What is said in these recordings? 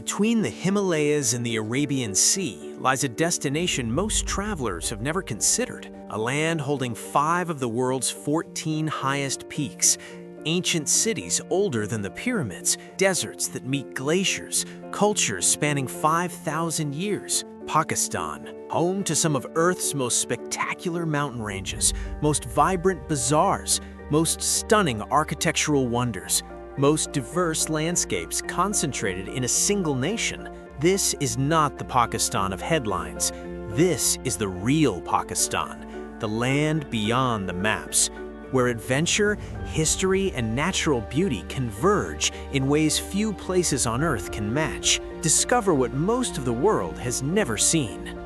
Between the Himalayas and the Arabian Sea lies a destination most travelers have never considered, a land holding 5 of the world's 14 highest peaks, ancient cities older than the pyramids, deserts that meet glaciers, cultures spanning 5,000 years. Pakistan, home to some of Earth's most spectacular mountain ranges, most vibrant bazaars, most stunning architectural wonders, most diverse landscapes concentrated in a single nation. This is not the Pakistan of headlines. This is the real Pakistan, the land beyond the maps, where adventure, history, and natural beauty converge in ways few places on Earth can match. Discover what most of the world has never seen.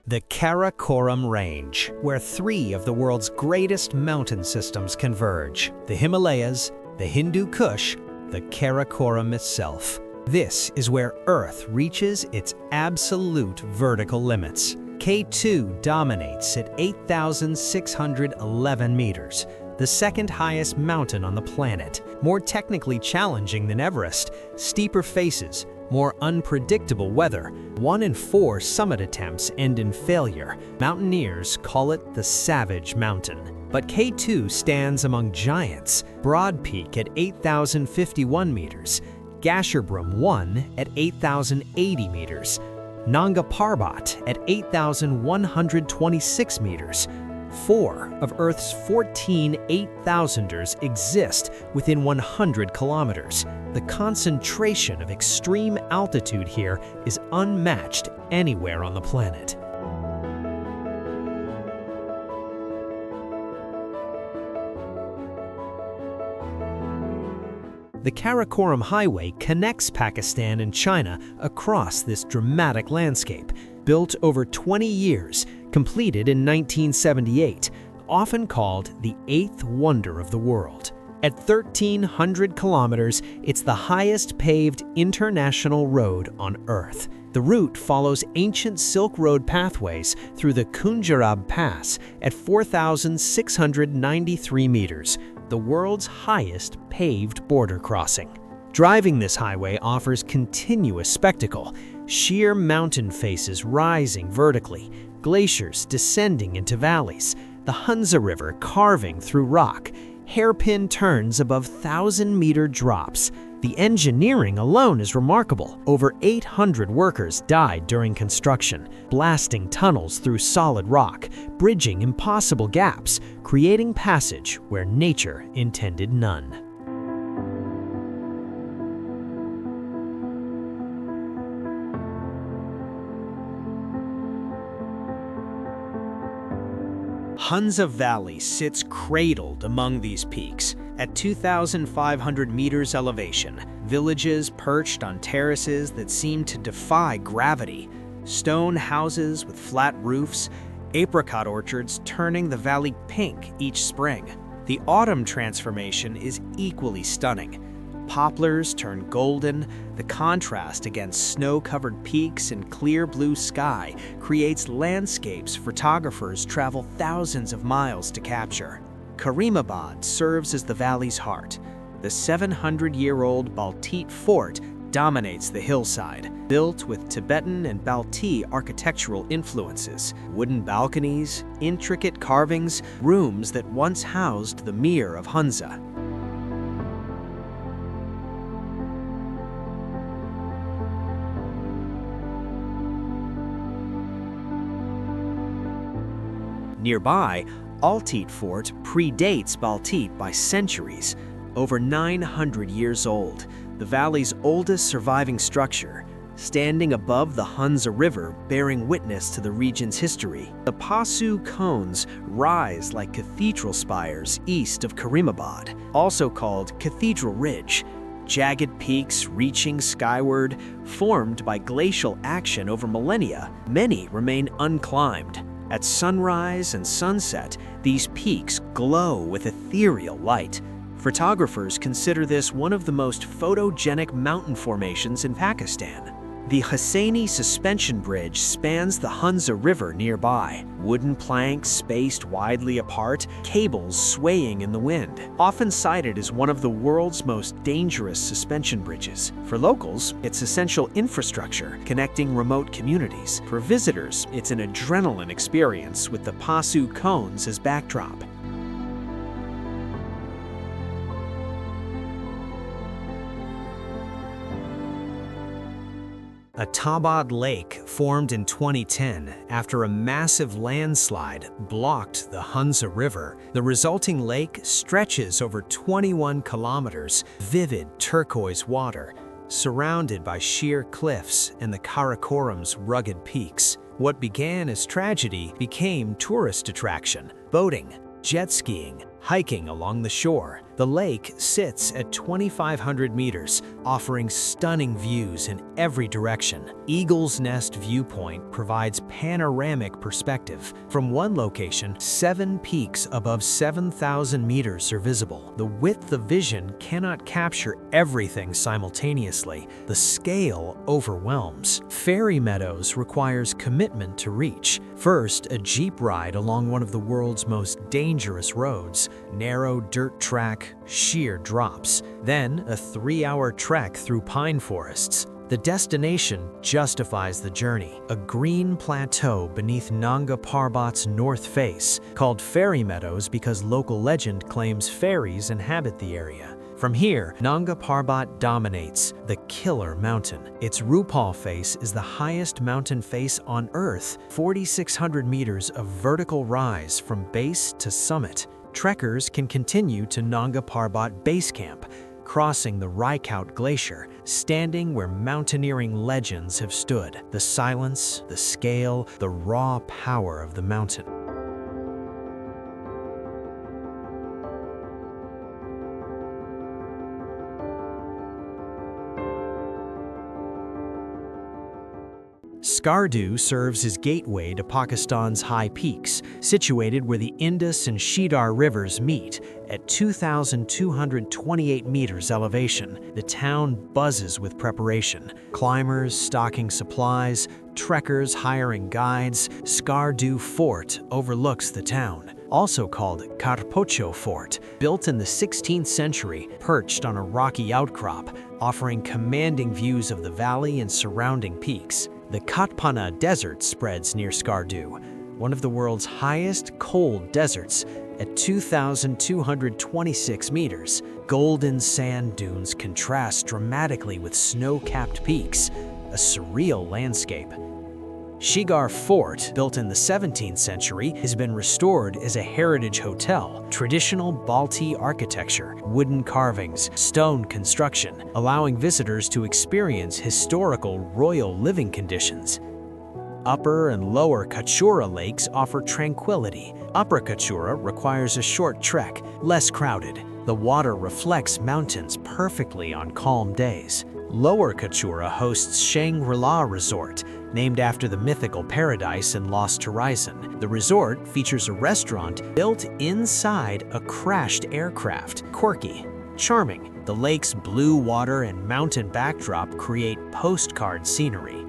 The Karakoram Range, where 3 of the world's greatest mountain systems converge: the Himalayas, the Hindu Kush, the Karakoram itself. This is where Earth reaches its absolute vertical limits. K2 dominates at 8,611 meters, the second highest mountain on the planet. More technically challenging than Everest, steeper faces, more unpredictable weather. 1 in 4 summit attempts end in failure. Mountaineers call it the Savage Mountain. But K2 stands among giants. Broad Peak at 8,051 meters, Gasherbrum 1 at 8,080 meters, Nanga Parbat at 8,126 meters. 4 of Earth's 14 8,000ers exist within 100 kilometers. The concentration of extreme altitude here is unmatched anywhere on the planet. The Karakoram Highway connects Pakistan and China across this dramatic landscape. Built over 20 years, completed in 1978, often called the 8th wonder of the world. At 1,300 kilometers, it's the highest paved international road on Earth. The route follows ancient Silk Road pathways through the Khunjarab Pass at 4,693 meters, the world's highest paved border crossing. Driving this highway offers continuous spectacle: sheer mountain faces rising vertically, glaciers descending into valleys, the Hunza River carving through rock, hairpin turns above 1,000-meter drops. The engineering alone is remarkable. Over 800 workers died during construction, blasting tunnels through solid rock, bridging impossible gaps, creating passage where nature intended none. Hunza Valley sits cradled among these peaks. At 2,500 meters elevation, villages perched on terraces that seem to defy gravity, stone houses with flat roofs, apricot orchards turning the valley pink each spring. The autumn transformation is equally stunning. Poplars turn golden. The contrast against snow-covered peaks and clear blue sky creates landscapes photographers travel thousands of miles to capture. Karimabad serves as the valley's heart. The 700-year-old Baltit Fort dominates the hillside, built with Tibetan and Balti architectural influences. Wooden balconies, intricate carvings, rooms that once housed the Mir of Hunza. Nearby, Altit Fort predates Baltit by centuries, over 900 years old, the valley's oldest surviving structure, standing above the Hunza River, bearing witness to the region's history. The Pasu cones rise like cathedral spires east of Karimabad, also called Cathedral Ridge, jagged peaks reaching skyward, formed by glacial action over millennia. Many remain unclimbed. At sunrise and sunset, these peaks glow with ethereal light. Photographers consider this one of the most photogenic mountain formations in Pakistan. The Hosseini suspension bridge spans the Hunza River nearby. Wooden planks spaced widely apart, cables swaying in the wind. Often cited as one of the world's most dangerous suspension bridges. For locals, it's essential infrastructure connecting remote communities. For visitors, it's an adrenaline experience with the Pasu cones as backdrop. Attabad Lake formed in 2010 after a massive landslide blocked the Hunza River. The resulting lake stretches over 21 kilometers, vivid turquoise water, surrounded by sheer cliffs and the Karakoram's rugged peaks. What began as tragedy became tourist attraction: boating, jet skiing, hiking along the shore. The lake sits at 2,500 meters, offering stunning views in every direction. Eagle's Nest Viewpoint provides panoramic perspective. From one location, 7 peaks above 7,000 meters are visible. The width of vision cannot capture everything simultaneously. The scale overwhelms. Fairy Meadows requires commitment to reach. First, a jeep ride along one of the world's most dangerous roads, narrow dirt track, sheer drops. Then a 3-hour trek through pine forests. The destination justifies the journey, a green plateau beneath Nanga Parbat's north face, called Fairy Meadows because local legend claims fairies inhabit the area. From here, Nanga Parbat dominates, the killer mountain. Its Rupal face is the highest mountain face on Earth, 4,600 meters of vertical rise from base to summit. Trekkers can continue to Nanga Parbat Base Camp, crossing the Raikout Glacier, standing where mountaineering legends have stood. The silence, the scale, the raw power of the mountain. Skardu serves as gateway to Pakistan's high peaks, situated where the Indus and Shandur rivers meet at 2,228 meters elevation. The town buzzes with preparation. Climbers stocking supplies, trekkers hiring guides. Skardu Fort overlooks the town. Also called Karakoram Fort, built in the 16th century, perched on a rocky outcrop, offering commanding views of the valley and surrounding peaks. The Katpana Desert spreads near Skardu, one of the world's highest cold deserts, at 2,226 meters. Golden sand dunes contrast dramatically with snow-capped peaks, a surreal landscape. Shigar Fort, built in the 17th century, has been restored as a heritage hotel. Traditional Balti architecture, wooden carvings, stone construction, allowing visitors to experience historical royal living conditions. Upper and Lower Kachura lakes offer tranquility. Upper Kachura requires a short trek, less crowded. The water reflects mountains perfectly on calm days. Lower Kachura hosts Shangri-La Resort, named after the mythical paradise in Lost Horizon. The resort features a restaurant built inside a crashed aircraft. Quirky, charming, the lake's blue water and mountain backdrop create postcard scenery.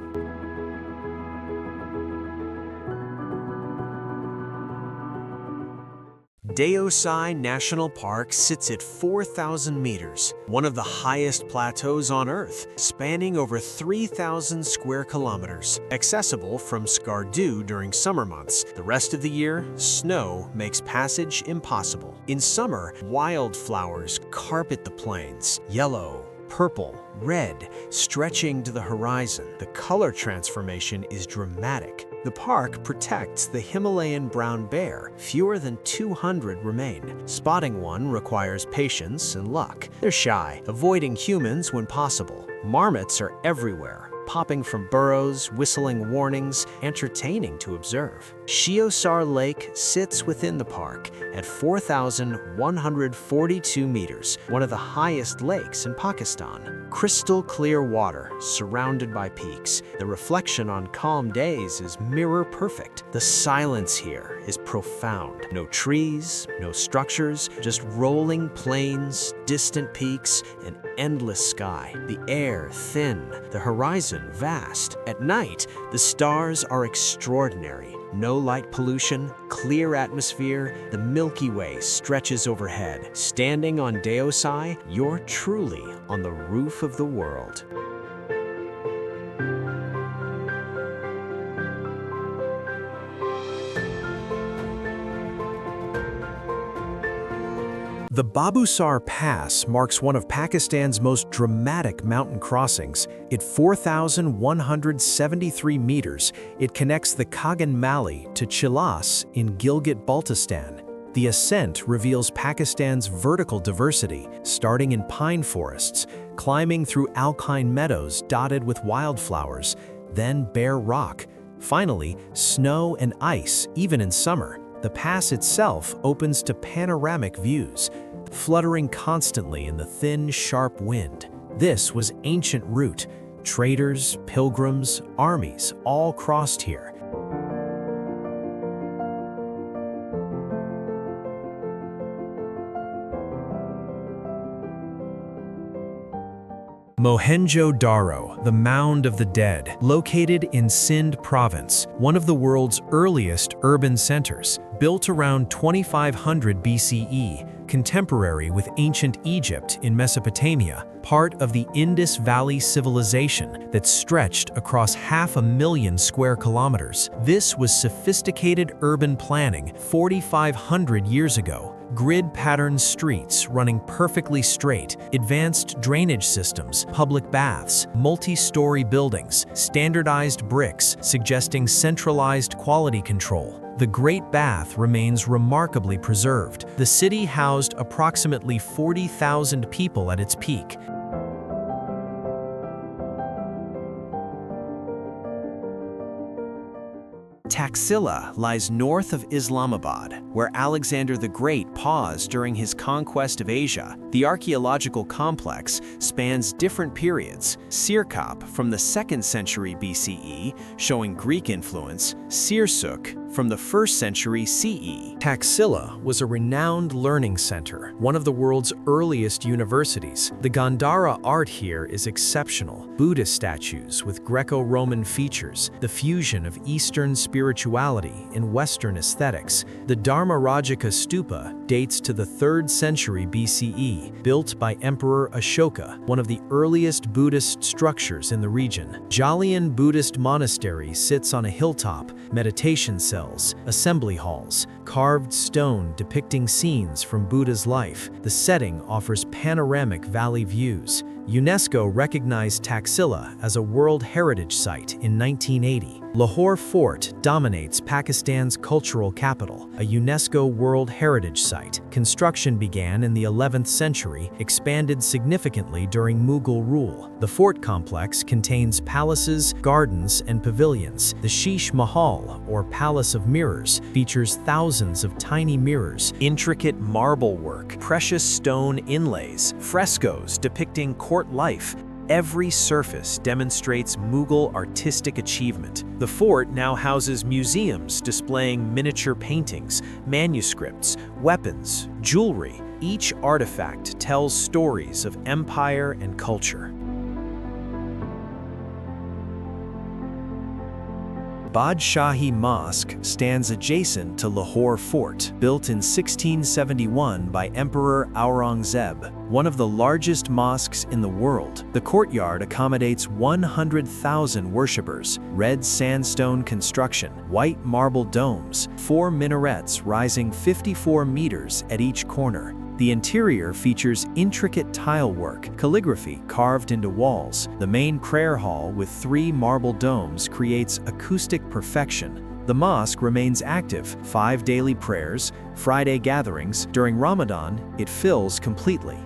Deosai National Park sits at 4,000 meters, one of the highest plateaus on Earth, spanning over 3,000 square kilometers. Accessible from Skardu during summer months. The rest of the year, snow makes passage impossible. In summer, wildflowers carpet the plains, yellow, purple, red, stretching to the horizon. The color transformation is dramatic. The park protects the Himalayan brown bear. Fewer than 200 remain. Spotting one requires patience and luck. They're shy, avoiding humans when possible. Marmots are everywhere, popping from burrows, whistling warnings, entertaining to observe. Shiosar Lake sits within the park at 4,142 meters, one of the highest lakes in Pakistan. Crystal clear water surrounded by peaks. The reflection on calm days is mirror perfect. The silence here is profound. No trees, no structures, just rolling plains, distant peaks, and endless sky. The air thin, the horizon vast. At night, the stars are extraordinary. No light pollution, clear atmosphere, the Milky Way stretches overhead. Standing on Deosai, you're truly on the roof of the world. The Babusar Pass marks one of Pakistan's most dramatic mountain crossings. At 4,173 meters, it connects the Kagan Mali to Chilas in Gilgit-Baltistan. The ascent reveals Pakistan's vertical diversity, starting in pine forests, climbing through alpine meadows dotted with wildflowers, then bare rock. Finally, snow and ice, even in summer. The pass itself opens to panoramic views, fluttering constantly in the thin, sharp wind. This was ancient route. Traders, pilgrims, armies all crossed here. Mohenjo-daro, the Mound of the Dead, located in Sindh province, one of the world's earliest urban centers, built around 2500 BCE, contemporary with ancient Egypt in Mesopotamia, part of the Indus Valley civilization that stretched across 500,000 square kilometers. This was sophisticated urban planning 4,500 years ago. Grid-patterned streets running perfectly straight, advanced drainage systems, public baths, multi-story buildings, standardized bricks suggesting centralized quality control. The Great Bath remains remarkably preserved. The city housed approximately 40,000 people at its peak. Taxila lies north of Islamabad, where Alexander the Great paused during his conquest of Asia. The archaeological complex spans different periods. Sirkap from the 2nd century BCE, showing Greek influence, Sirsuk from the 1st century CE. Taxila was a renowned learning center, one of the world's earliest universities. The Gandhara art here is exceptional. Buddhist statues with Greco-Roman features, the fusion of Eastern spirituality and Western aesthetics. The Dharmarajika Stupa dates to the 3rd century BCE, built by Emperor Ashoka, one of the earliest Buddhist structures in the region. Jalian Buddhist Monastery sits on a hilltop, meditation cells, assembly halls, carved stone depicting scenes from Buddha's life. The setting offers panoramic valley views. UNESCO recognized Taxila as a World Heritage Site in 1980. Lahore Fort dominates Pakistan's cultural capital, a UNESCO World Heritage Site. Construction began in the 11th century, expanded significantly during Mughal rule. The fort complex contains palaces, gardens, and pavilions. The Sheesh Mahal, or Palace of Mirrors, features thousands of tiny mirrors, intricate marble work, precious stone inlays, frescoes depicting court life. Every surface demonstrates Mughal artistic achievement. The fort now houses museums displaying miniature paintings, manuscripts, weapons, jewelry. Each artifact tells stories of empire and culture. Badshahi Mosque stands adjacent to Lahore Fort, built in 1671 by Emperor Aurangzeb, one of the largest mosques in the world. The courtyard accommodates 100,000 worshippers. Red sandstone construction, white marble domes, 4 minarets rising 54 meters at each corner. The interior features intricate tile work, calligraphy carved into walls. The main prayer hall with 3 marble domes creates acoustic perfection. The mosque remains active, 5 daily prayers, Friday gatherings. During Ramadan, it fills completely.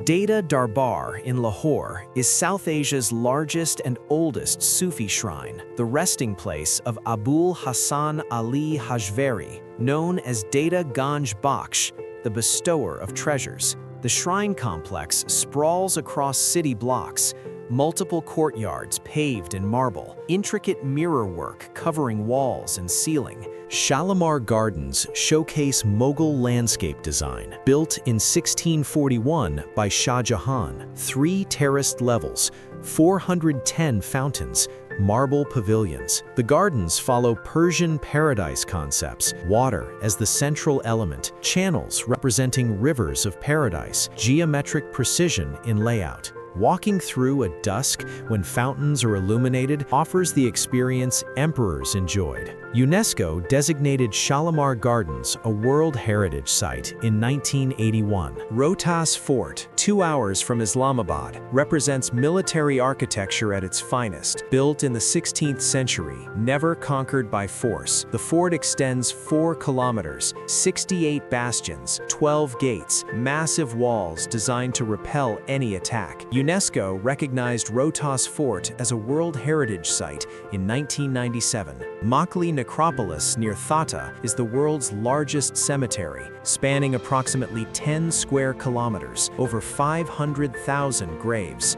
Data Darbar in Lahore is South Asia's largest and oldest Sufi shrine, the resting place of Abul Hasan Ali Hajveri, known as Data Ganj Bakhsh, the bestower of treasures. The shrine complex sprawls across city blocks, multiple courtyards paved in marble, intricate mirror work covering walls and ceiling. Shalimar Gardens showcase Mughal landscape design, built in 1641 by Shah Jahan. 3 terraced levels, 410 fountains, marble pavilions. The gardens follow Persian paradise concepts, water as the central element, channels representing rivers of paradise, geometric precision in layout. Walking through at dusk when fountains are illuminated offers the experience emperors enjoyed. UNESCO designated Shalimar Gardens a World Heritage Site in 1981. Rohtas Fort, 2 hours from Islamabad, represents military architecture at its finest. Built in the 16th century, never conquered by force, the fort extends 4 kilometers, 68 bastions, 12 gates, massive walls designed to repel any attack. UNESCO recognized Rohtas Fort as a World Heritage Site in 1997. Makli Necropolis near Thatta is the world's largest cemetery, spanning approximately 10 square kilometers, over 500,000 graves.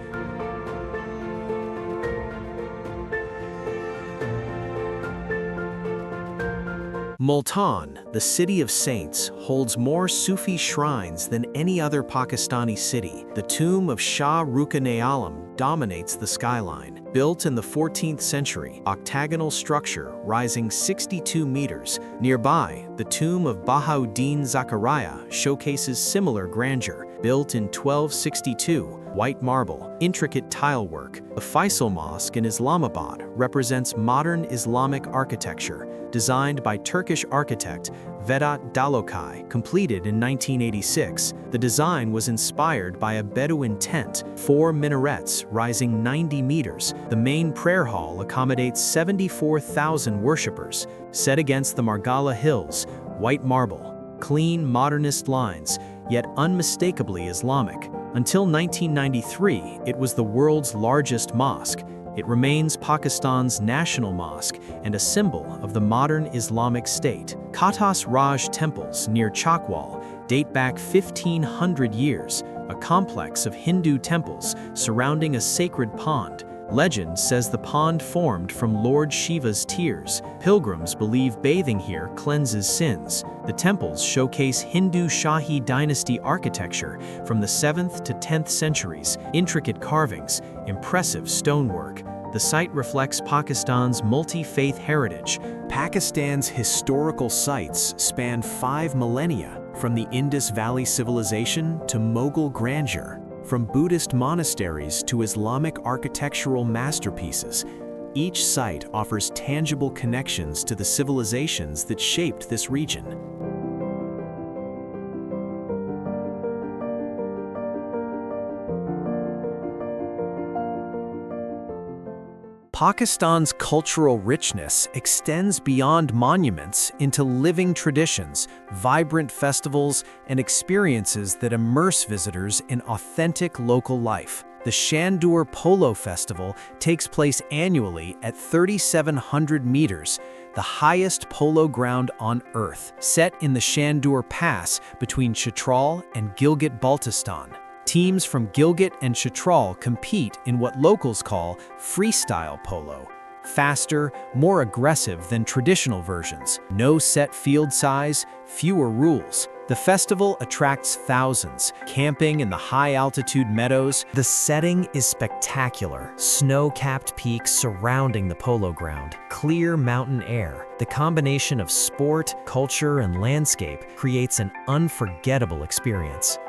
Multan, the city of saints, holds more Sufi shrines than any other Pakistani city. The tomb of Shah Rukn-e-Alam dominates the skyline. Built in the 14th century, octagonal structure rising 62 meters. Nearby, the tomb of Bahauddin Zakaria showcases similar grandeur. Built in 1262, white marble, intricate tile work. The Faisal Mosque in Islamabad represents modern Islamic architecture, designed by Turkish architect Vedat Dalokai, completed in 1986. The design was inspired by a Bedouin tent, 4 minarets rising 90 meters. The main prayer hall accommodates 74,000 worshippers. Set against the Margala Hills, white marble, clean modernist lines, yet unmistakably Islamic. Until 1993, it was the world's largest mosque. It remains Pakistan's national mosque and a symbol of the modern Islamic State. Qatas Raj temples near Chakwal date back 1,500 years, a complex of Hindu temples surrounding a sacred pond. Legend says the pond formed from Lord Shiva's tears. Pilgrims believe bathing here cleanses sins. The temples showcase Hindu Shahi dynasty architecture from the 7th to 10th centuries, intricate carvings, impressive stonework. The site reflects Pakistan's multi-faith heritage. Pakistan's historical sites span 5 millennia, from the Indus Valley civilization to Mughal grandeur. From Buddhist monasteries to Islamic architectural masterpieces, each site offers tangible connections to the civilizations that shaped this region. Pakistan's cultural richness extends beyond monuments into living traditions, vibrant festivals, and experiences that immerse visitors in authentic local life. The Shandur Polo Festival takes place annually at 3,700 meters, the highest polo ground on Earth, set in the Shandur Pass between Chitral and Gilgit-Baltistan. Teams from Gilgit and Chitral compete in what locals call freestyle polo. Faster, more aggressive than traditional versions. No set field size, fewer rules. The festival attracts thousands, camping in the high-altitude meadows. The setting is spectacular. Snow-capped peaks surrounding the polo ground, clear mountain air. The combination of sport, culture, and landscape creates an unforgettable experience.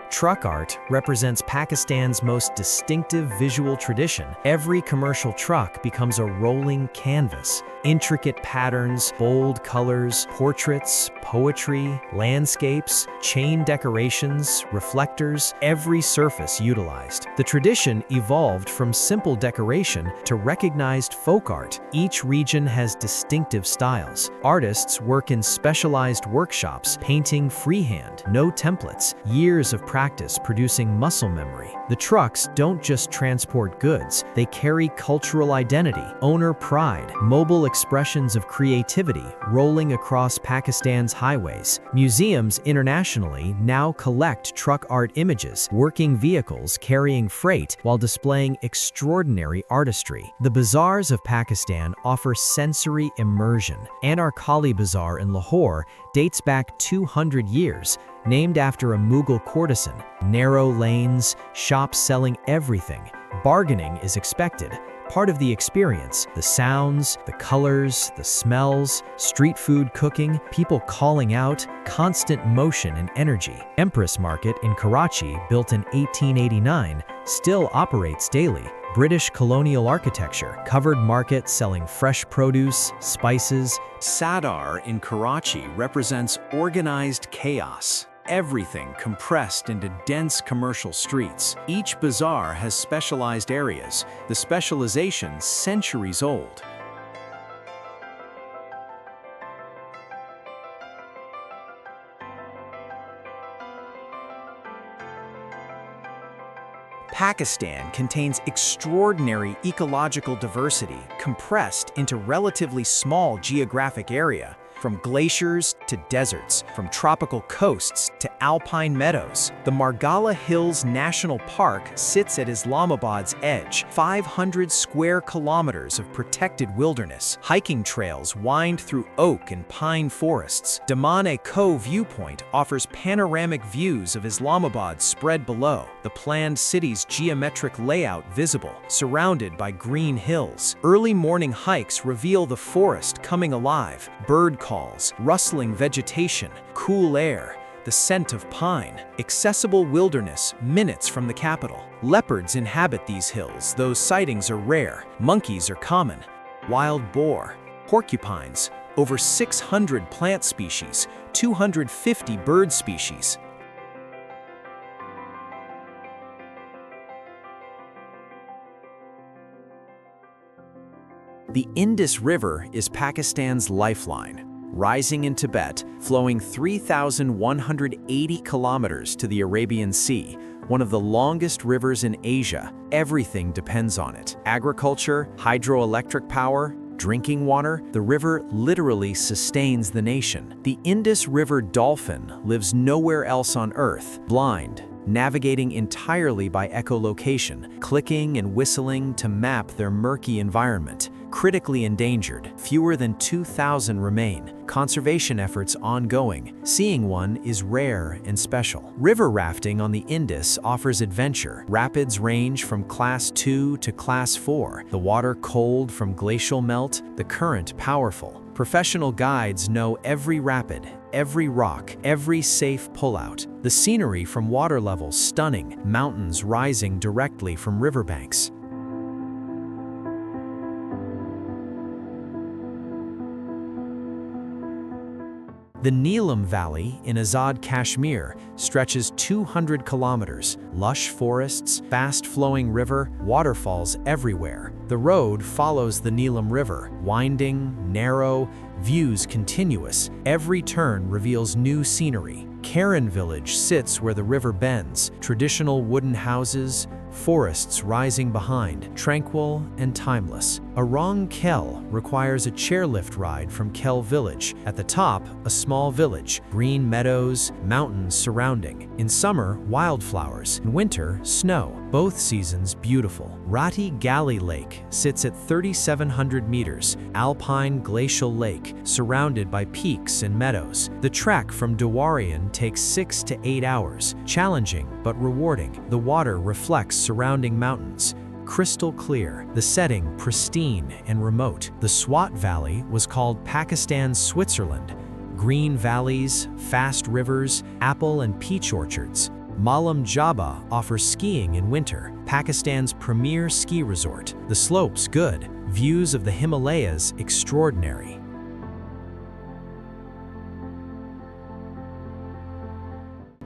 Truck art represents Pakistan's most distinctive visual tradition. Every commercial truck becomes a rolling canvas, Intricate patterns, bold colors, portraits, poetry, landscapes, chain decorations, reflectors, every surface utilized. The tradition evolved from simple decoration to recognized folk art. Each region has distinctive styles. Artists work in specialized workshops, painting freehand, no templates, years of practice producing muscle memory. The trucks don't just transport goods, they carry cultural identity, owner pride, mobile expressions of creativity rolling across Pakistan's highways. Museums internationally now collect truck art images, working vehicles carrying freight while displaying extraordinary artistry. The bazaars of Pakistan offer sensory immersion. Anarkali Bazaar in Lahore dates back 200 years, named after a Mughal courtesan. Narrow lanes, shops selling everything. Bargaining is expected. Part of the experience, the sounds, the colors, the smells, street food cooking, people calling out, constant motion and energy. Empress Market in Karachi, built in 1889, still operates daily. British colonial architecture, covered market selling fresh produce, spices. Sadar in Karachi represents organized chaos. Everything compressed into dense commercial streets. Each bazaar has specialized areas, the specialization centuries old. Pakistan contains extraordinary ecological diversity compressed into relatively small geographic area. From glaciers to deserts, from tropical coasts to alpine meadows. The Margala Hills National Park sits at Islamabad's edge, 500 square kilometers of protected wilderness. Hiking trails wind through oak and pine forests. Daman-e-Ko viewpoint offers panoramic views of Islamabad spread below, the planned city's geometric layout visible, surrounded by green hills. Early morning hikes reveal the forest coming alive, bird calls, rustling vegetation, cool air, the scent of pine. Accessible wilderness minutes from the capital. Leopards inhabit these hills, though sightings are rare. Monkeys are common. Wild boar, porcupines, over 600 plant species, 250 bird species. The Indus River is Pakistan's lifeline. Rising in Tibet, flowing 3,180 kilometers to the Arabian Sea, one of the longest rivers in Asia, everything depends on it. Agriculture, hydroelectric power, drinking water, the river literally sustains the nation. The Indus River dolphin lives nowhere else on Earth, blind, navigating entirely by echolocation, clicking and whistling to map their murky environment. Critically endangered, fewer than 2,000 remain. Conservation efforts ongoing. Seeing one is rare and special. River rafting on the Indus offers adventure. Rapids range from Class 2 to Class 4. The water cold from glacial melt, the current powerful. Professional guides know every rapid, every rock, every safe pullout. The scenery from water levels stunning, mountains rising directly from riverbanks. The Neelam Valley in Azad Kashmir stretches 200 kilometers. Lush forests, fast-flowing river, waterfalls everywhere. The road follows the Neelam River, winding, narrow, views continuous. Every turn reveals new scenery. Karan village sits where the river bends, traditional wooden houses, forests rising behind, tranquil and timeless. Arang Kel requires a chairlift ride from Kel village. At the top, a small village, green meadows, mountains surrounding. In summer, wildflowers. In winter, snow. Both seasons beautiful. Rati Gali Lake sits at 3,700 meters, alpine glacial lake, surrounded by peaks and meadows. The trek from Dewarian takes 6 to 8 hours, challenging but rewarding. The water reflects surrounding mountains, crystal clear, the setting pristine and remote. The Swat Valley was called Pakistan's Switzerland. Green valleys, fast rivers, apple and peach orchards. Malam Jaba offers skiing in winter, Pakistan's premier ski resort. The slopes good, Views of the Himalayas extraordinary.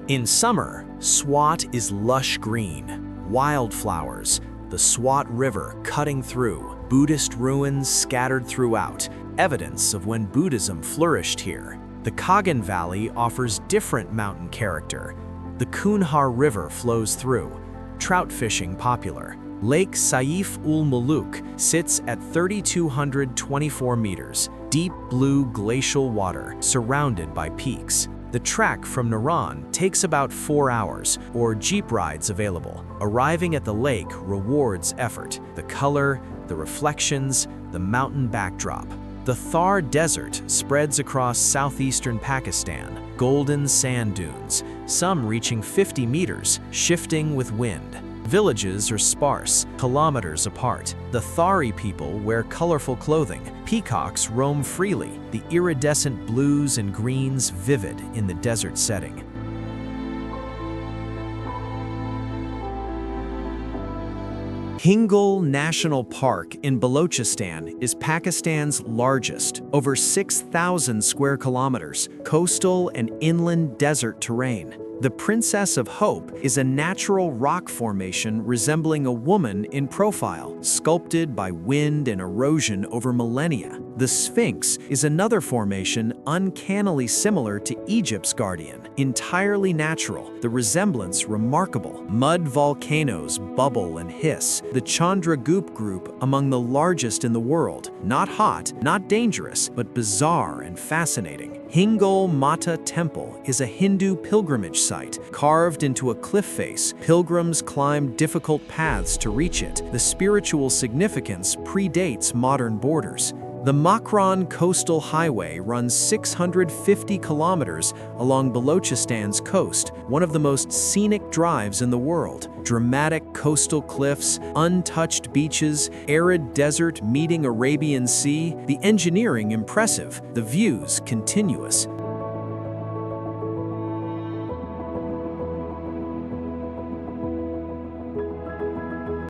In summer, Swat is lush green. Wildflowers, the Swat River cutting through, Buddhist ruins scattered throughout, evidence of when Buddhism flourished here. The Kagan Valley offers different mountain character. The Kunhar River flows through, trout fishing popular. Lake Saif ul Muluk sits at 3,224 meters, deep blue glacial water surrounded by peaks. The trek from Naran takes about 4 hours, or jeep rides available. Arriving at the lake rewards effort. The color, the reflections, the mountain backdrop. The Thar Desert spreads across southeastern Pakistan, golden sand dunes, some reaching 50 meters, shifting with wind. Villages are sparse, kilometers apart. The Thari people wear colorful clothing. Peacocks roam freely, the iridescent blues and greens vivid in the desert setting. Hingol National Park in Balochistan is Pakistan's largest, over 6,000 square kilometers, coastal and inland desert terrain. The Princess of Hope is a natural rock formation resembling a woman in profile, sculpted by wind and erosion over millennia. The Sphinx is another formation uncannily similar to Egypt's guardian, entirely natural, the resemblance remarkable. Mud volcanoes bubble and hiss, the Chandragupta group among the largest in the world. Not hot, not dangerous, but bizarre and fascinating. Hingol Mata Temple is a Hindu pilgrimage site. Carved into a cliff face, pilgrims climb difficult paths to reach it. The spiritual significance predates modern borders. The Makran Coastal Highway runs 650 kilometers along Balochistan's coast, one of the most scenic drives in the world. Dramatic coastal cliffs, untouched beaches, arid desert meeting Arabian Sea, the engineering impressive, the views continuous.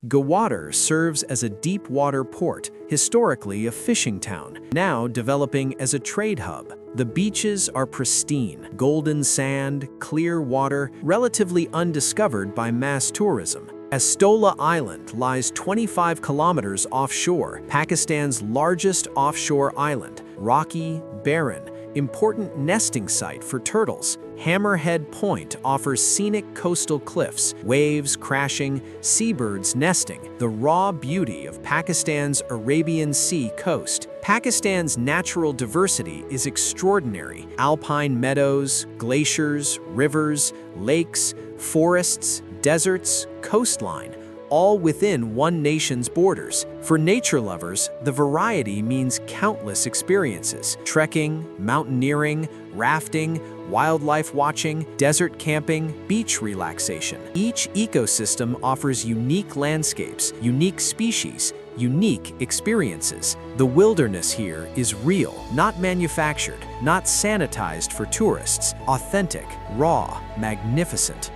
Gwadar serves as a deep-water port, historically a fishing town, now developing as a trade hub. The beaches are pristine, golden sand, clear water, relatively undiscovered by mass tourism. Astola Island lies 25 kilometers offshore, Pakistan's largest offshore island, rocky, barren, important nesting site for turtles. Hammerhead Point offers scenic coastal cliffs, waves crashing, seabirds nesting, the raw beauty of Pakistan's Arabian Sea coast. Pakistan's natural diversity is extraordinary. Alpine meadows, glaciers, rivers, lakes, forests, deserts, coastline, all within one nation's borders. For nature lovers, the variety means countless experiences: trekking, mountaineering, rafting, wildlife watching, desert camping, beach relaxation. Each ecosystem offers unique landscapes, unique species, unique experiences. The wilderness here is real, not manufactured, not sanitized for tourists, authentic, raw, magnificent.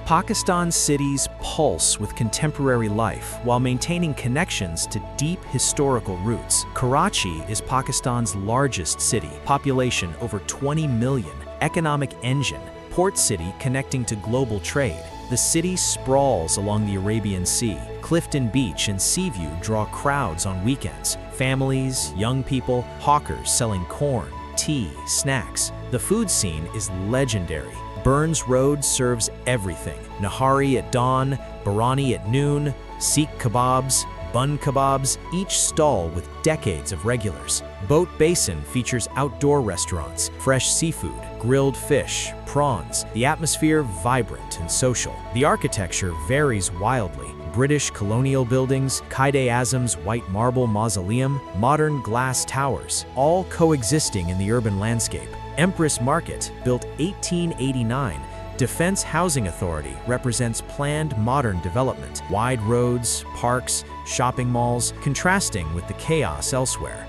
Pakistan's cities pulse with contemporary life while maintaining connections to deep historical roots. Karachi is Pakistan's largest city, population over 20 million, economic engine, port city connecting to global trade. The city sprawls along the Arabian Sea. Clifton Beach and Seaview draw crowds on weekends. Families, young people, hawkers selling corn, tea, snacks. The food scene is legendary. Burns Road serves everything. Nahari at dawn, Biryani at noon, Sikh kebabs, bun kebabs, each stall with decades of regulars. Boat Basin features outdoor restaurants, fresh seafood, grilled fish, prawns. The atmosphere vibrant and social. The architecture varies wildly. British colonial buildings, Quaid-e-Azam's white marble mausoleum, modern glass towers, all coexisting in the urban landscape. Empress Market, built 1889, Defense Housing Authority represents planned modern development. Wide roads, parks, shopping malls, contrasting with the chaos elsewhere.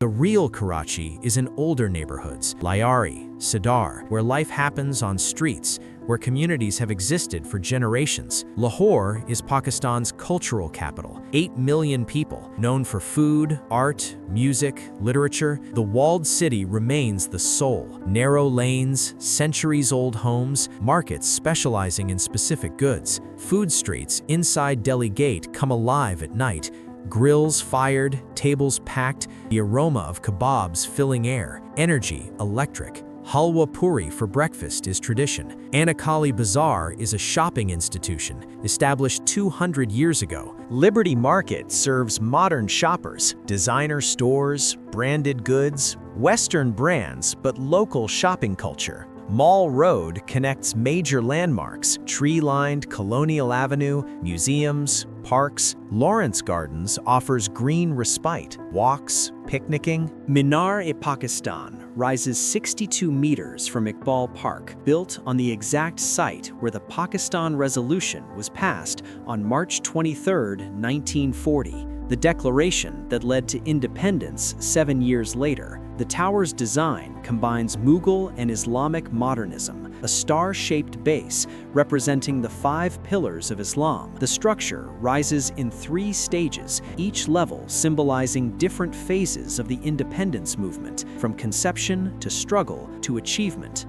The real Karachi is in older neighborhoods, Lyari, Sadar, where life happens on streets, where communities have existed for generations. Lahore is Pakistan's cultural capital. 8 million people, known for food, art, music, literature. The walled city remains the soul. Narrow lanes, centuries-old homes, markets specializing in specific goods. Food streets inside Delhi Gate come alive at night. Grills fired, tables packed, the aroma of kebabs filling air. Energy, electric. Halwa puri for breakfast is tradition. Anakali Bazaar is a shopping institution established 200 years ago. Liberty Market serves modern shoppers, designer stores, branded goods, Western brands, but local shopping culture. Mall Road connects major landmarks, tree-lined Colonial Avenue, museums, parks. Lawrence Gardens offers green respite, walks, picnicking. Minar-e-Pakistan rises 62 meters from Iqbal Park, built on the exact site where the Pakistan Resolution was passed on March 23, 1940. The declaration that led to independence 7 years later. The tower's design combines Mughal and Islamic modernism, a star-shaped base representing the 5 pillars of Islam. The structure rises in 3 stages, each level symbolizing different phases of the independence movement, from conception to struggle to achievement.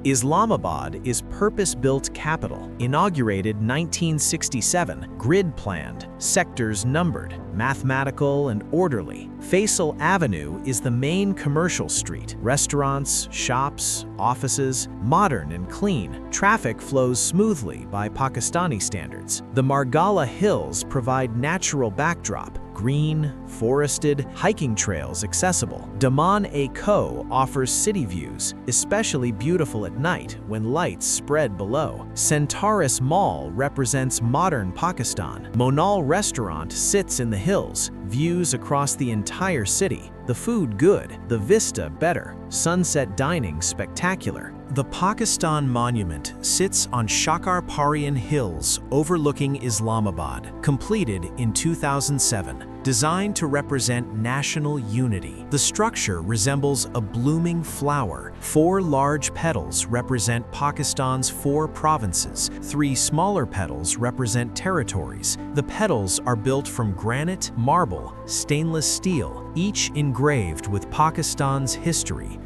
Islamabad is purpose-built capital, inaugurated 1967, grid-planned, sectors numbered, mathematical and orderly. Faisal Avenue is the main commercial street. Restaurants, shops, offices, modern and clean. Traffic flows smoothly by Pakistani standards. The Margala Hills provide natural backdrop, green, forested, hiking trails accessible. Daman-e-Ko offers city views, especially beautiful at night when lights spread below. Centaurus Mall represents modern Pakistan. Monal Restaurant sits in the hills, views across the entire city. The food good, the vista better, sunset dining spectacular. The Pakistan Monument sits on Shakar Parian Hills overlooking Islamabad, completed in 2007. Designed to represent national unity, the structure resembles a blooming flower. 4 large petals represent Pakistan's 4 provinces. 3 smaller petals represent territories. The petals are built from granite, marble, stainless steel, each engraved with Pakistan's history.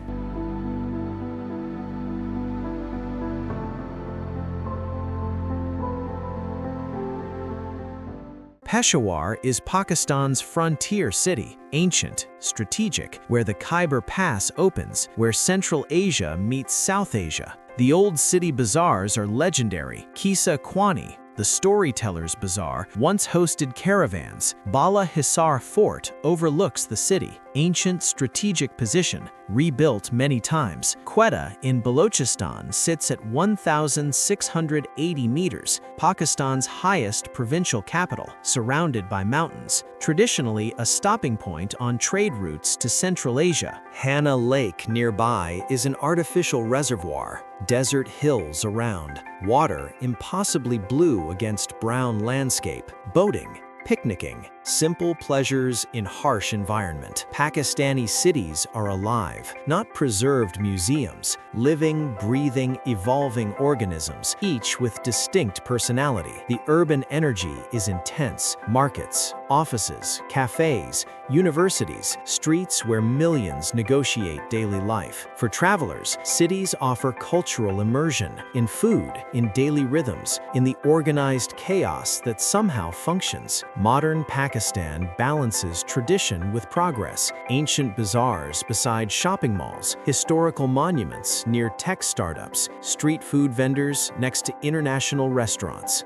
Peshawar is Pakistan's frontier city, ancient, strategic, where the Khyber Pass opens, where Central Asia meets South Asia. The old city bazaars are legendary. Kisa Kwani, the Storyteller's Bazaar, once hosted caravans. Bala Hisar Fort overlooks the city. Ancient strategic position, rebuilt many times. Quetta in Balochistan sits at 1,680 meters, Pakistan's highest provincial capital, surrounded by mountains, traditionally a stopping point on trade routes to Central Asia. Hana Lake nearby is an artificial reservoir, desert hills around, water impossibly blue against brown landscape, boating, picnicking, simple pleasures in harsh environment. Pakistani cities are alive, not preserved museums, living, breathing, evolving organisms, each with distinct personality. The urban energy is intense. Markets, offices, cafes, universities, streets where millions negotiate daily life. For travelers, cities offer cultural immersion in food, in daily rhythms, in the organized chaos that somehow functions. Modern Pakistan balances tradition with progress. Ancient bazaars beside shopping malls, historical monuments near tech startups, street food vendors next to international restaurants.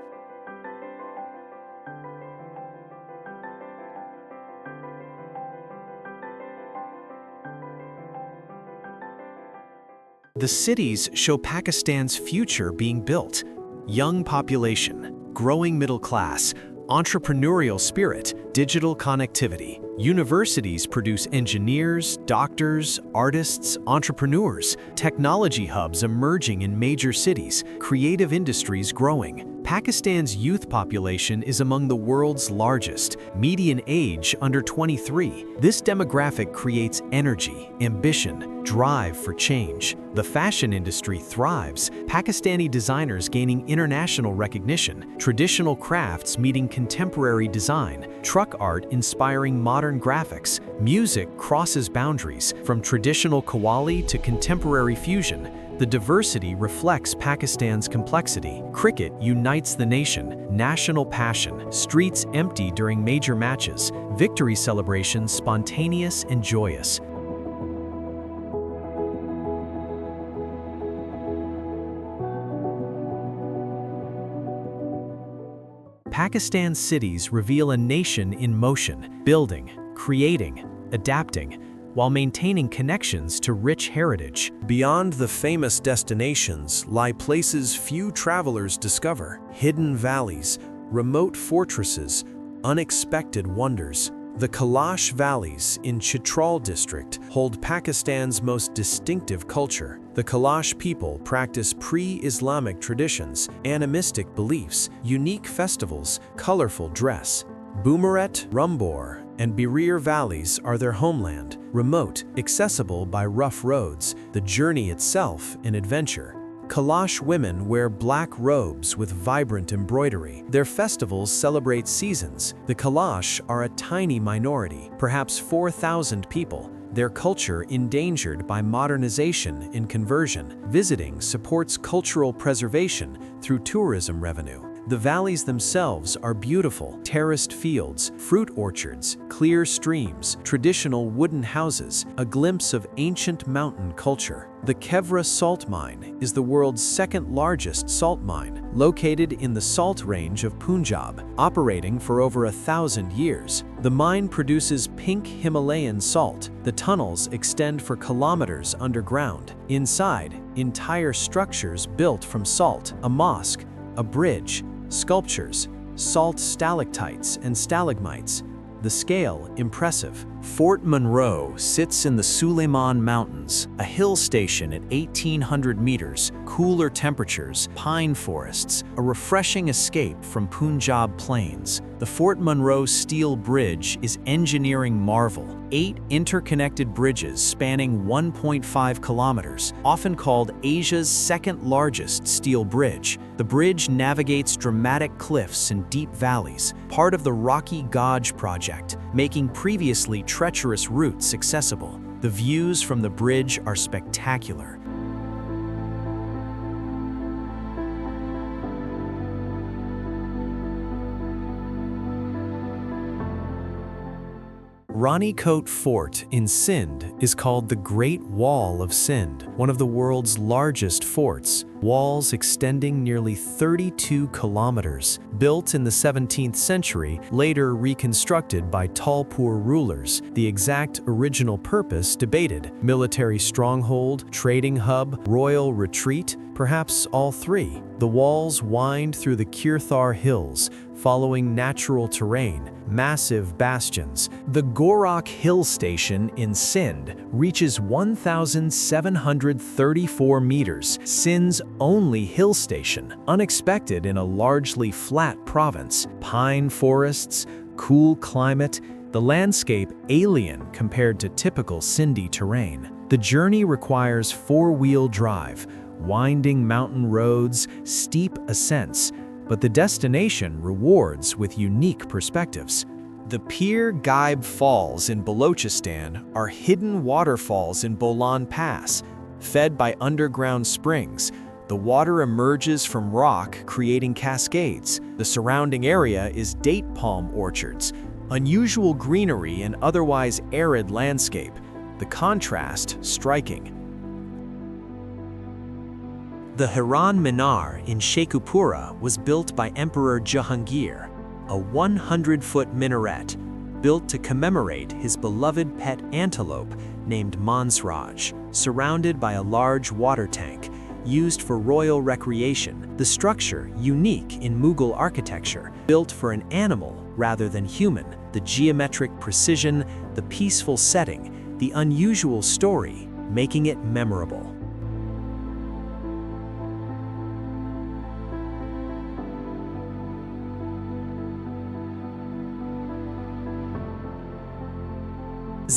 The cities show Pakistan's future being built. Young population, growing middle class, entrepreneurial spirit, digital connectivity. Universities produce engineers, doctors, artists, entrepreneurs. Technology hubs emerging in major cities. Creative industries growing. Pakistan's youth population is among the world's largest, median age under 23. This demographic creates energy, ambition, drive for change. The fashion industry thrives, Pakistani designers gaining international recognition, traditional crafts meeting contemporary design, truck art inspiring modern graphics, music crosses boundaries, from traditional qawwali to contemporary fusion. The diversity reflects Pakistan's complexity. Cricket unites the nation, national passion, streets empty during major matches, victory celebrations spontaneous and joyous. Pakistan's cities reveal a nation in motion, building, creating, adapting, while maintaining connections to rich heritage. Beyond the famous destinations lie places few travelers discover: hidden valleys, remote fortresses, unexpected wonders. The Kailash Valleys in Chitral district hold Pakistan's most distinctive culture. The Kailash people practice pre-Islamic traditions, animistic beliefs, unique festivals, colorful dress. Boomaret, Rumbor, and Birir valleys are their homeland, remote, accessible by rough roads, the journey itself an adventure. Kailash women wear black robes with vibrant embroidery. Their festivals celebrate seasons. The Kailash are a tiny minority, perhaps 4,000 people. Their culture endangered by modernization and conversion. Visiting supports cultural preservation through tourism revenue. The valleys themselves are beautiful: terraced fields, fruit orchards, clear streams, traditional wooden houses, a glimpse of ancient mountain culture. The Kevra salt mine is the world's second largest salt mine, located in the salt range of Punjab, operating for over 1,000 years. The mine produces pink Himalayan salt. The tunnels extend for kilometers underground. Inside, entire structures built from salt: a mosque, a bridge, sculptures, salt stalactites and stalagmites. The scale impressive. Fort Monroe sits in the Suleiman Mountains, a hill station at 1,800 meters, cooler temperatures, pine forests, a refreshing escape from Punjab plains. The Fort Monroe Steel Bridge is engineering marvel. 8 interconnected bridges spanning 1.5 kilometers, often called Asia's second largest steel bridge. The bridge navigates dramatic cliffs and deep valleys, part of the Rocky Gorge project, making previously treacherous routes accessible. The views from the bridge are spectacular. Ranikot Fort in Sindh is called the Great Wall of Sindh, one of the world's largest forts, walls extending nearly 32 kilometers. Built in the 17th century, later reconstructed by Talpur rulers, the exact original purpose debated: military stronghold, trading hub, royal retreat, perhaps all three. The walls wind through the Kirthar Hills, following natural terrain, massive bastions. The Gorakh Hill Station in Sindh reaches 1,734 meters, Sindh's only hill station, unexpected in a largely flat province. Pine forests, cool climate, the landscape alien compared to typical Sindhi terrain. The journey requires four-wheel drive, winding mountain roads, steep ascents, but the destination rewards with unique perspectives. The Pir Gaib Falls in Balochistan are hidden waterfalls in Bolan Pass. Fed by underground springs, the water emerges from rock, creating cascades. The surrounding area is date palm orchards, unusual greenery and otherwise arid landscape, the contrast striking. The Hiran Minar in Sheikhupura was built by Emperor Jahangir, a 100-foot minaret built to commemorate his beloved pet antelope named Mansraj, surrounded by a large water tank used for royal recreation. The structure, unique in Mughal architecture, built for an animal rather than human. The geometric precision, the peaceful setting, the unusual story, making it memorable.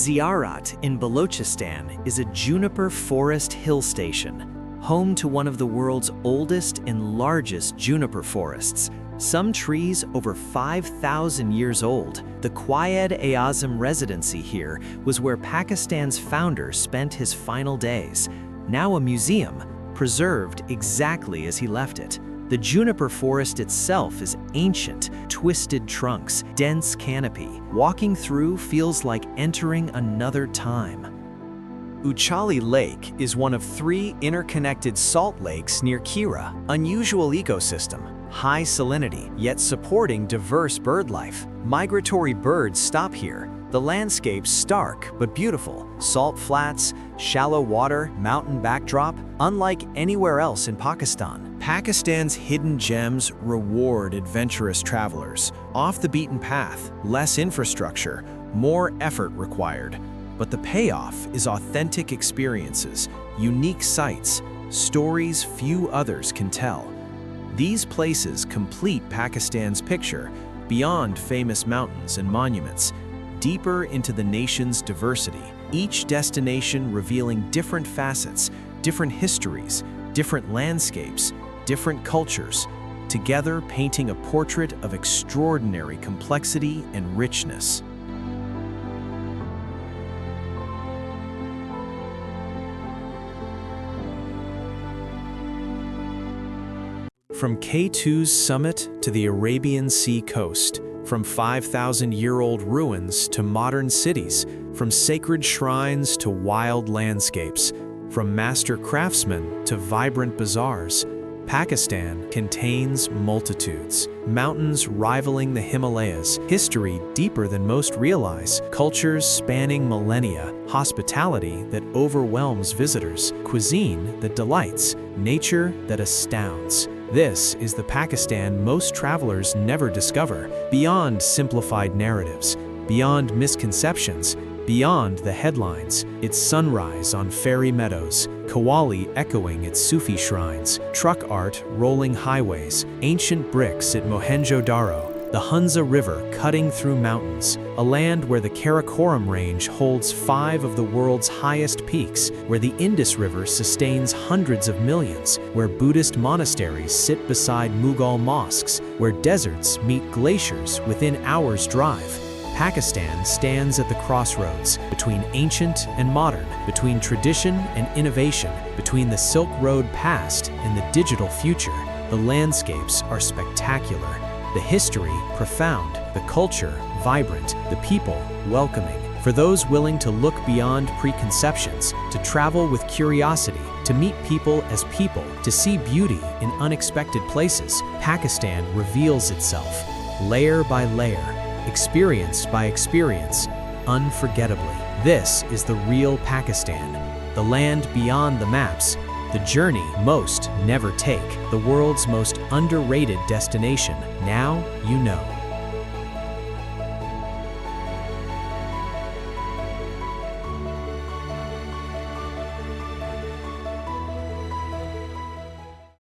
Ziyarat in Balochistan is a juniper forest hill station, home to one of the world's oldest and largest juniper forests, some trees over 5,000 years old. The Quaid-e-Azam residency here was where Pakistan's founder spent his final days, now a museum, preserved exactly as he left it. The juniper forest itself is ancient, twisted trunks, dense canopy. Walking through feels like entering another time. Uchali Lake is one of 3 interconnected salt lakes near Kira. Unusual ecosystem, high salinity, yet supporting diverse bird life. Migratory birds stop here. The landscape's stark but beautiful. Salt flats, shallow water, mountain backdrop, unlike anywhere else in Pakistan. Pakistan's hidden gems reward adventurous travelers. Off the beaten path, less infrastructure, more effort required. But the payoff is authentic experiences, unique sights, stories few others can tell. These places complete Pakistan's picture, beyond famous mountains and monuments, deeper into the nation's diversity, each destination revealing different facets, different histories, different landscapes, different cultures, together painting a portrait of extraordinary complexity and richness. From K2's summit to the Arabian Sea coast, from 5,000-year-old ruins to modern cities, from sacred shrines to wild landscapes, from master craftsmen to vibrant bazaars, Pakistan contains multitudes. Mountains rivaling the Himalayas, history deeper than most realize, cultures spanning millennia, hospitality that overwhelms visitors, cuisine that delights, nature that astounds. This is the Pakistan most travelers never discover, beyond simplified narratives, beyond misconceptions, beyond the headlines. Its sunrise on Fairy Meadows, Qawwali echoing its Sufi shrines, truck art rolling highways, ancient bricks at Mohenjo-daro, the Hunza River cutting through mountains, a land where the Karakoram range holds 5 of the world's highest peaks, where the Indus River sustains hundreds of millions, where Buddhist monasteries sit beside Mughal mosques, where deserts meet glaciers within hours' drive. Pakistan stands at the crossroads between ancient and modern, between tradition and innovation, between the Silk Road past and the digital future. The landscapes are spectacular, the history profound, the culture vibrant, the people welcoming. For those willing to look beyond preconceptions, to travel with curiosity, to meet people as people, to see beauty in unexpected places, Pakistan reveals itself, layer by layer, experience by experience, unforgettably. This is the real Pakistan, the land beyond the maps, the journey most never take, the world's most underrated destination. Now you know.